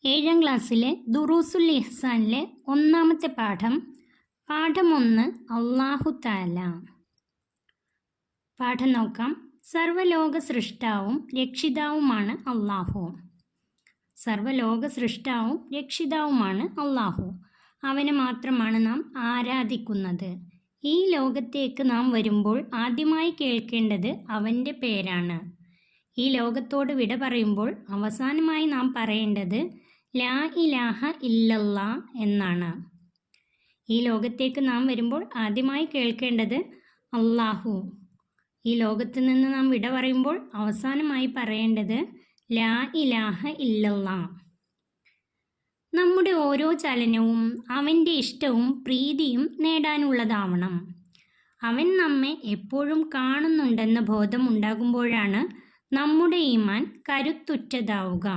ഏഴാം ക്ലാസ്സിലെ ദുറൂസുൽ ഇഹ്സാനിലെ ഒന്നാമത്തെ പാഠം 1 അല്ലാഹു തആല. പാഠം നോക്കാം. സർവ്വലോക സൃഷ്ടാവും രക്ഷിതാവുമാണ് അല്ലാഹു. സർവ്വലോക സൃഷ്ടാവും രക്ഷിതാവുമാണ് അല്ലാഹു. അവനെ മാത്രമാണ് നാം ആരാധിക്കുന്നത്. ഈ ലോകത്തേക്ക് നാം വരുമ്പോൾ ആദ്യമായി കേൾക്കേണ്ടത് അവൻ്റെ പേരാണ്. ഈ ലോകത്തോട് വിട പറയുമ്പോൾ അവസാനമായി നാം പറയേണ്ടത് ലാ ഇലാഹ ഇല്ലല്ലാ എന്നാണ്. ഈ ലോകത്തേക്ക് നാം വരുമ്പോൾ ആദ്യമായി കേൾക്കേണ്ടത് അല്ലാഹു. ഈ ലോകത്ത് നിന്ന് നാം വിട പറയുമ്പോൾ അവസാനമായി പറയേണ്ടത് ലാ ഇലാഹ ഇല്ലല്ലാ. നമ്മുടെ ഓരോ ചലനവും അവൻ്റെ ഇഷ്ടവും പ്രീതിയും നേടാനുള്ളതാവണം. അവൻ നമ്മെ എപ്പോഴും കാണുന്നുണ്ടെന്ന ബോധം ഉണ്ടാകുമ്പോഴാണ് നമ്മുടെ ഈമാൻ കരുത്തുറ്റതാവുക.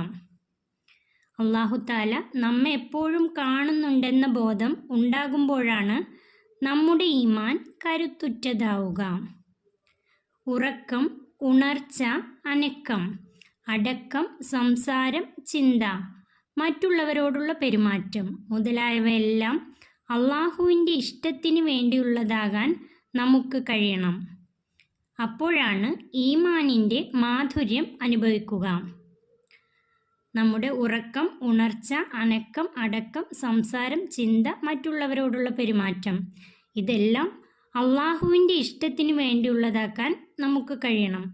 അല്ലാഹു തആല നമ്മെ എപ്പോഴും കാണുന്നുണ്ടെന്ന ബോധം ഉണ്ടാകുമ്പോഴാണ് നമ്മുടെ ഈമാൻ കരുത്തുറ്റതാവുക. ഉറക്കം, ഉണർച്ച, അനക്കം, അടക്കം, സംസാരം, ചിന്ത, മറ്റുള്ളവരോടുള്ള പെരുമാറ്റം മുതലായവയെല്ലാം അല്ലാഹുവിൻ്റെ ഇഷ്ടത്തിന് വേണ്ടിയുള്ളതാകാൻ നമുക്ക് കഴിയണം. അപ്പോഴാണ് ഈമാനിൻ്റെ മാധുര്യം അനുഭവിക്കുക. നമ്മുടെ ഉറക്കം, ഉണർച്ച, അനക്കം, അടക്കം, സംസാരം, ചിന്ത, മറ്റുള്ളവരോടുള്ള പെരുമാറ്റം ഇതെല്ലാം അല്ലാഹുവിൻ്റെ ഇഷ്ടത്തിന് വേണ്ടിയുള്ളതാക്കാൻ നമുക്ക് കഴിയണം.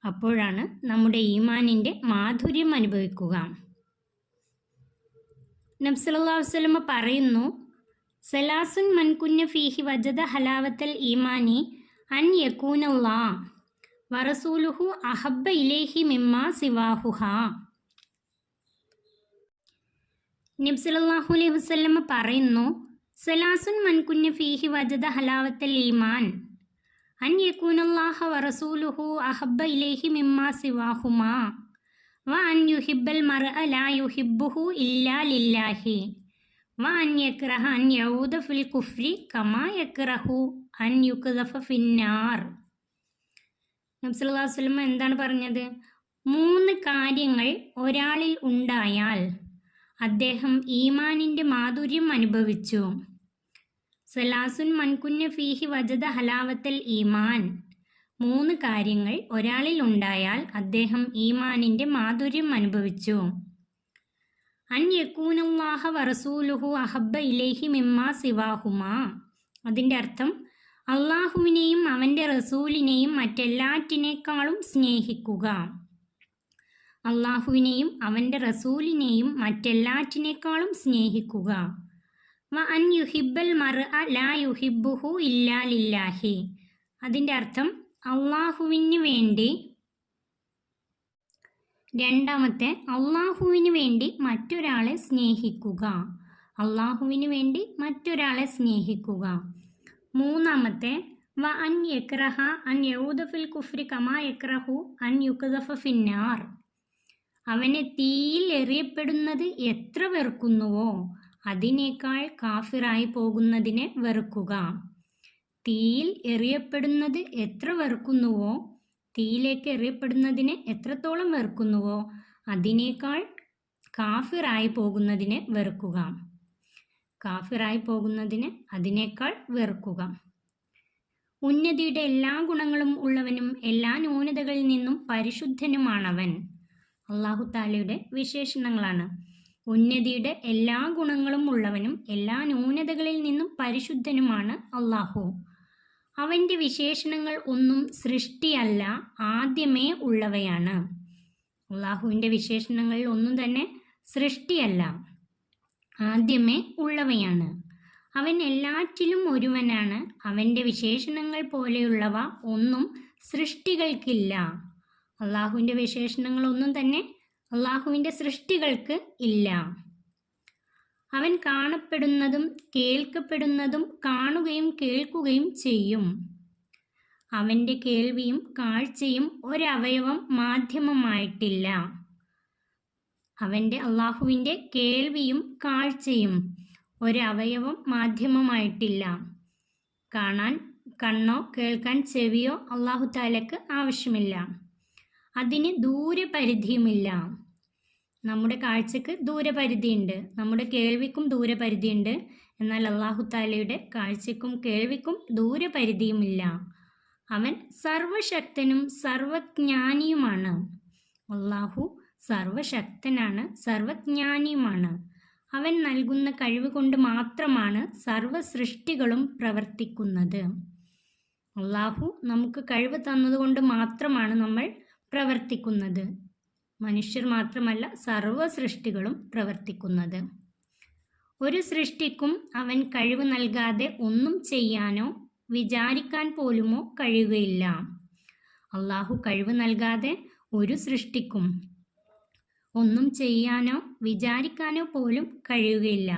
അപ്പോഴാണ് നമ്മുടെ ഈമാനിൻ്റെ മാധുര്യം അനുഭവിക്കുക. നബി സല്ലല്ലാഹു അലൈഹി വസല്ലം പറയുന്നു, സലാസുൻ മൻ കുന്ന ഫീഹി വജദ ഹലാവത്തൽ ഈമാനി അൻ യകൂനല്ലാഹ് വറസൂലുഹു അഹബ്ബ ഇലൈഹി മിമ്മാ സിവാഹുഹാ. നബി സല്ലല്ലാഹു അലൈഹി വസല്ലം പറയുന്നു, സലാസുൻ മൻ കുന്ന ഫീഹി വജദ ഹലാവത്തൽ ഈമാൻ അൻ യകൂനല്ലാഹ വറസൂലുഹു അഹബ്ബ ഇലൈഹി മിമ്മാ സിവാഹുമാ വ അൻ യുഹിബ്ബൽ മർഅ ലാ യുഹിബ്ബുഹു ഇല്ലാ ലില്ലാഹി വ അൻ യക്റഹ അൻ യഊദ ഫിൽ കുഫ്രി കമാ യക്റഹു അൻ യുഖ്ദഫ ഫിന്നാർ. നബി സല്ലല്ലാഹു അലൈഹി വസല്ലം എന്താണ് പറഞ്ഞത്? 3 കാര്യങ്ങൾ ഒരാളിൽ ഉണ്ടായാൽ അദ്ദേഹം ഈമാനിൻ്റെ മാധുര്യം അനുഭവിച്ചു. സലാസുൻ മൻകുന്ന ഫീഹി വജദ ഹലാവത്തൽ ഈമാൻ. 3 കാര്യങ്ങൾ ഒരാളിൽ ഉണ്ടായാൽ അദ്ദേഹം ഈമാനിൻ്റെ മാധുര്യം അനുഭവിച്ചു. അൻ യകൂനല്ലാഹ വറസൂലുഹു അഹബ്ബ ഇലൈഹി മിമ്മാ സിവാഹുമാ. അതിൻ്റെ അർത്ഥം അള്ളാഹുവിനെയും അവൻ്റെ റസൂലിനെയും മറ്റെല്ലാറ്റിനേക്കാളും സ്നേഹിക്കുക. അള്ളാഹുവിനെയും അവൻ്റെ റസൂലിനെയും മറ്റെല്ലാറ്റിനേക്കാളും സ്നേഹിക്കുക. വ അൻ യുഹിബ്ബൽ മർഅ ലാ യുഹിബ്ബുഹു ഇല്ലാ ലില്ലാഹി. അതിൻ്റെ അർത്ഥം അള്ളാഹുവിന് വേണ്ടി, രണ്ടാമത്തെ അള്ളാഹുവിന് വേണ്ടി മറ്റൊരാളെ സ്നേഹിക്കുക. അള്ളാഹുവിന് വേണ്ടി മറ്റൊരാളെ സ്നേഹിക്കുക. മൂന്നാമത്തെ വ അൻ യക്റഹ അൻ യഊദ ഫിൽ കുഫ്രി കമാ യക്റഹു അൻ യുഖ്ദഫ ഫിന്നാർ. അവനെ തീയിൽ എറിയപ്പെടുന്നത് എത്ര വെറുക്കുന്നുവോ അതിനേക്കാൾ കാഫിറായി പോകുന്നതിനെ വെറുക്കുക. തീയിൽ എറിയപ്പെടുന്നത് എത്ര വെറുക്കുന്നുവോ, തീയിലേക്ക് എറിയപ്പെടുന്നതിനെ എത്രത്തോളം വെറുക്കുന്നുവോ അതിനേക്കാൾ കാഫിറായി പോകുന്നതിനെ വെറുക്കുക. കാഫിറായി പോകുന്നതിനെ അതിനേക്കാൾ വെറുക്കുക. ഉന്നതിയുടെ എല്ലാ ഗുണങ്ങളും ഉള്ളവനും എല്ലാ ന്യൂനതകളിൽ നിന്നും പരിശുദ്ധനുമാണവൻ. അല്ലാഹു തആലയുടെ വിശേഷണങ്ങളാണ്. ഉന്നതിയുടെ എല്ലാ ഗുണങ്ങളും ഉള്ളവനും എല്ലാ ന്യൂനതകളിൽ നിന്നും പരിശുദ്ധനുമാണ് അല്ലാഹു. അവൻ്റെ വിശേഷണങ്ങൾ ഒന്നും സൃഷ്ടിയല്ല, ആദ്യമേ ഉള്ളവയാണ്. അല്ലാഹുവിൻ്റെ വിശേഷണങ്ങളിൽ ഒന്നും തന്നെ സൃഷ്ടിയല്ല, ആദ്യമേ ഉള്ളവയാണ്. അവൻ എല്ലാറ്റിലും ഒരുവനാണ്. അവൻ്റെ വിശേഷണങ്ങൾ പോലെയുള്ളവ ഒന്നും സൃഷ്ടികൾക്കില്ല. അള്ളാഹുവിൻ്റെ വിശേഷണങ്ങളൊന്നും തന്നെ അള്ളാഹുവിൻ്റെ സൃഷ്ടികൾക്ക് ഇല്ല. അവൻ കാണപ്പെടുന്നതും കേൾക്കപ്പെടുന്നതും കാണുകയും കേൾക്കുകയും ചെയ്യും. അവൻ്റെ കേൾവിയും കാഴ്ചയും ഒരവയവം മാധ്യമമായിട്ടില്ല. അള്ളാഹുവിൻ്റെ കേൾവിയും കാഴ്ചയും ഒരവയവം മാധ്യമമായിട്ടില്ല. കാണാൻ കണ്ണോ കേൾക്കാൻ ചെവിയോ അല്ലാഹു തആലക്ക് ആവശ്യമില്ല. അതിന് ദൂരപരിധിയുമില്ല. നമ്മുടെ കാഴ്ചക്ക് ദൂരപരിധിയുണ്ട്, നമ്മുടെ കേൾവിക്കും ദൂരപരിധിയുണ്ട്. എന്നാൽ അല്ലാഹു തആലയുടെ കാഴ്ചയ്ക്കും കേൾവിക്കും ദൂരപരിധിയുമില്ല. അവൻ സർവശക്തനും സർവജ്ഞാനിയുമാണ്. അല്ലാഹു സർവശക്തനാണ്, സർവജ്ഞാനിയുമാണ്. അവൻ നൽകുന്ന കഴിവ് കൊണ്ട് മാത്രമാണ് സർവ സൃഷ്ടികളും പ്രവർത്തിക്കുന്നത്. അല്ലാഹു നമുക്ക് കഴിവ് തന്നതുകൊണ്ട് മാത്രമാണ് നമ്മൾ പ്രവർത്തിക്കുന്നത്. മനുഷ്യർ മാത്രമല്ല, സർവ സൃഷ്ടികളും പ്രവർത്തിക്കുന്നത്. ഒരു സൃഷ്ടിക്കും അവൻ കഴിവ് നൽകാതെ ഒന്നും ചെയ്യാനോ വിചാരിക്കാൻ പോലുമോ കഴിയുകയില്ല. അല്ലാഹു കഴിവ് നൽകാതെ ഒരു സൃഷ്ടിക്കും ഒന്നും ചെയ്യാനോ വിചാരിക്കാനോ പോലും കഴിയുകയില്ല.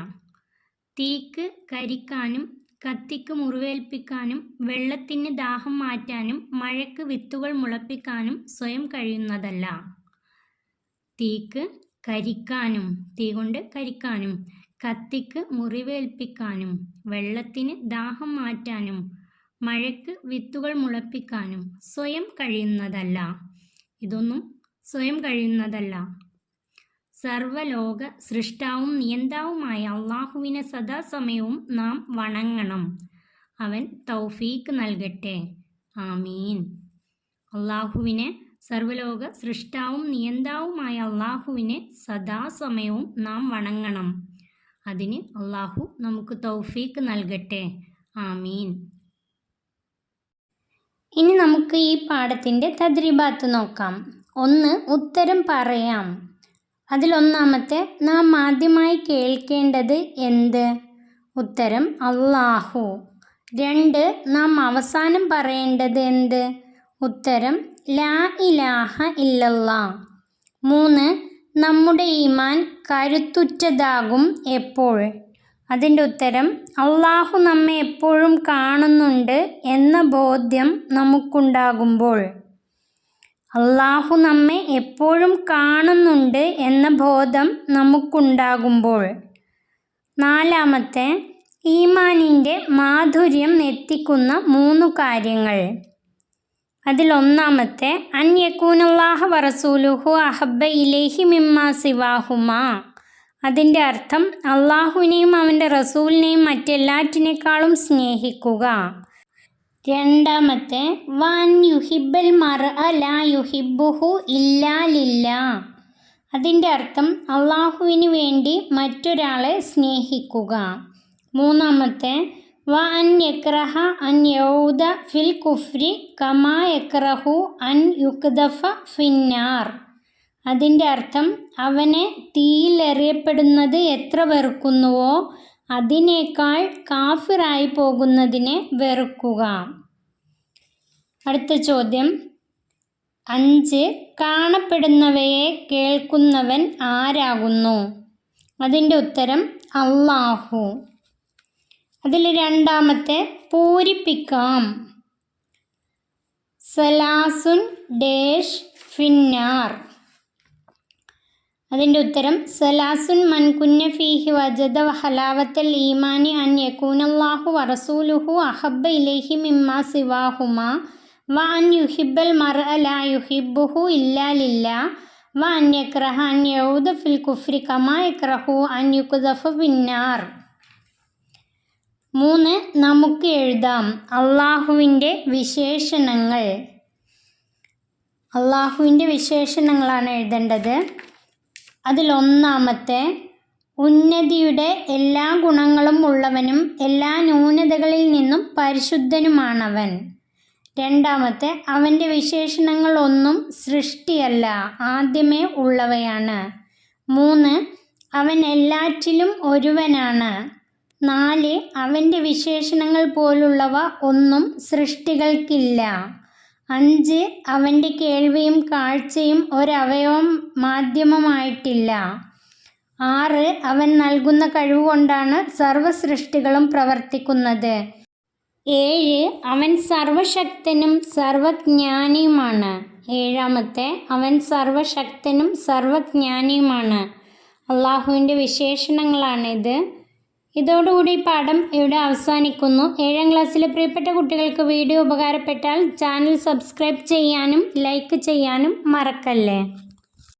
തീക്ക് കരിക്കാനും കത്തിക്ക് മുറിവേൽപ്പിക്കാനും വെള്ളത്തിന് ദാഹം മാറ്റാനും മഴയ്ക്ക് വിത്തുകൾ മുളപ്പിക്കാനും സ്വയം കഴിയുന്നതല്ല. തീക്ക് കരിക്കാനും, തീ കൊണ്ട് കരിക്കാനും, കത്തിക്ക് മുറിവേൽപ്പിക്കാനും വെള്ളത്തിന് ദാഹം മാറ്റാനും മഴയ്ക്ക് വിത്തുകൾ മുളപ്പിക്കാനും സ്വയം കഴിയുന്നതല്ല. ഇതൊന്നും സ്വയം കഴിയുന്നതല്ല. സർവലോക സൃഷ്ടാവും നിയന്താവുമായ അള്ളാഹുവിനെ സദാസമയവും നാം വണങ്ങണം. അവൻ തൗഫീക്ക് നൽകട്ടെ. ആമീൻ. അള്ളാഹുവിനെ, സർവലോക സൃഷ്ടാവും നിയന്താവുമായ അള്ളാഹുവിനെ സദാസമയവും നാം വണങ്ങണം. അതിന് അള്ളാഹു നമുക്ക് തൗഫീക്ക് നൽകട്ടെ. ആമീൻ. ഇനി നമുക്ക് ഈ പാഠത്തിൻ്റെ തദ്രീബാത്ത് നോക്കാം. 1. ഉത്തരം പറയാം. അതിലൊന്നാമത്തെ, നാം ആദ്യമായി കേൾക്കേണ്ടത് എന്ത്? ഉത്തരം അല്ലാഹു. 2. നാം അവസാനം പറയേണ്ടത് എന്ത്? ഉത്തരം ലാ ഇലാഹ ഇല്ലല്ലാ. 3. നമ്മുടെ ഈമാൻ കരുത്തുറ്റതാകും എപ്പോൾ? അതിൻ്റെ ഉത്തരം അല്ലാഹു നമ്മെ എപ്പോഴും കാണുന്നുണ്ട് എന്ന ബോധ്യം നമുക്കുണ്ടാകുമ്പോൾ. അല്ലാഹു നമ്മെ എപ്പോഴും കാണുന്നുണ്ട് എന്ന ബോധം നമുക്കുണ്ടാകുമ്പോൾ. 4. ഈമാനിൻ്റെ മാധുര്യം എത്തിക്കുന്ന 3 കാര്യങ്ങൾ. അതിലൊന്നാമത്തെ, അൻ യകൂനല്ലാഹ വറസൂലുഹു അഹബ്ബ ഇലൈഹി മിമ്മാ സിവാഹുമാ. അതിൻ്റെ അർത്ഥം അള്ളാഹുവിനെയും അവൻ്റെ റസൂലിനെയും മറ്റെല്ലാറ്റിനേക്കാളും സ്നേഹിക്കുക. 2. വൻ യുഹിബ്ബൽ മർഅ ലാ യുഹിബ്ബുഹു ഇല്ലാ ലില്ലാ. അതിൻ്റെ അർത്ഥം അള്ളാഹുവിന് വേണ്ടി മറ്റൊരാളെ സ്നേഹിക്കുക. 3. വ അൻ യക്റഹ അൻ യഊദ ഫിൽ കുഫ്രി കമാ യക്റഹു അൻ യുഖ്ദഫ ഫിന്നാർ. അതിൻ്റെ അർത്ഥം അവനെ തീയിലെറിയപ്പെടുന്നത് എത്ര വെറുക്കുന്നുവോ അതിനേക്കാൾ കാഫിറായി പോകുന്നതിനെ വെറുക്കുക. അടുത്ത ചോദ്യം. 5. കാണപ്പെടുന്നവയെ കേൾക്കുന്നവൻ ആരാകുന്നു? അതിൻ്റെ ഉത്തരം അല്ലാഹു. അതിൽ 2. പൂരിപ്പിക്കാം. സലാസുൻ ഡേഷ് ഫിന്നാർ. അതിൻ്റെ ഉത്തരം സലാസുൻ മൻ കുന്ന ഫീഹി വജദ ഹലാവത്തൽ ഈമാനി അൻ യകൂനല്ലാഹു വറസൂലുഹു അഹബ്ബ ഇലൈഹി മിമ്മാ സിവാഹുമാ വ അൻ യുഹിബ്ബൽ മർഅ ലാ യുഹിബ്ബുഹു ഇല്ലാ ലില്ലാ വ അൻ യക്റഹ അൻ യഊദ ഫിൽ കുഫ്രി കമാ യക്റഹു അൻ യുഖ്ദഫ ഫിന്നാർ. 3. നമുക്ക് എഴുതാം. അള്ളാഹുവിൻ്റെ വിശേഷണങ്ങൾ. അള്ളാഹുവിൻ്റെ വിശേഷണങ്ങളാണ് എഴുതേണ്ടത്. അതിലൊന്നാമത്തെ, ഉന്നതിയുടെ എല്ലാ ഗുണങ്ങളും ഉള്ളവനും എല്ലാ ന്യൂനതകളിൽ നിന്നും പരിശുദ്ധനുമാണവൻ. 2. അവൻ്റെ വിശേഷണങ്ങളൊന്നും സൃഷ്ടിയല്ല, ആദ്യമേ ഉള്ളവയാണ്. 3. അവൻ എല്ലാറ്റിലും ഒരുവനാണ്. 4. അവൻ്റെ വിശേഷണങ്ങൾ പോലുള്ളവ ഒന്നും സൃഷ്ടികൾക്കില്ല. 5. അവൻ്റെ കേൾവിയും കാഴ്ചയും ഒരവയവം മാധ്യമമായിട്ടില്ല. 6. അവൻ നൽകുന്ന കഴിവുകൊണ്ടാണ് സർവ സൃഷ്ടികളും പ്രവർത്തിക്കുന്നത്. 7. അവൻ സർവശക്തനും സർവജ്ഞാനിയുമാണ്. 7. അവൻ സർവശക്തനും സർവജ്ഞാനിയുമാണ്. അള്ളാഹുവിൻ്റെ വിശേഷണങ്ങളാണിത്. ഇതോടുകൂടി പാഠം ഇവിടെ അവസാനിക്കുന്നു. 7ാം ക്ലാസ്സിലെ പ്രിയപ്പെട്ട കുട്ടികൾക്ക് വീഡിയോ ഉപകാരപ്പെട്ടാൽ ചാനൽ സബ്സ്ക്രൈബ് ചെയ്യാനും ലൈക്ക് ചെയ്യാനും മറക്കല്ലേ.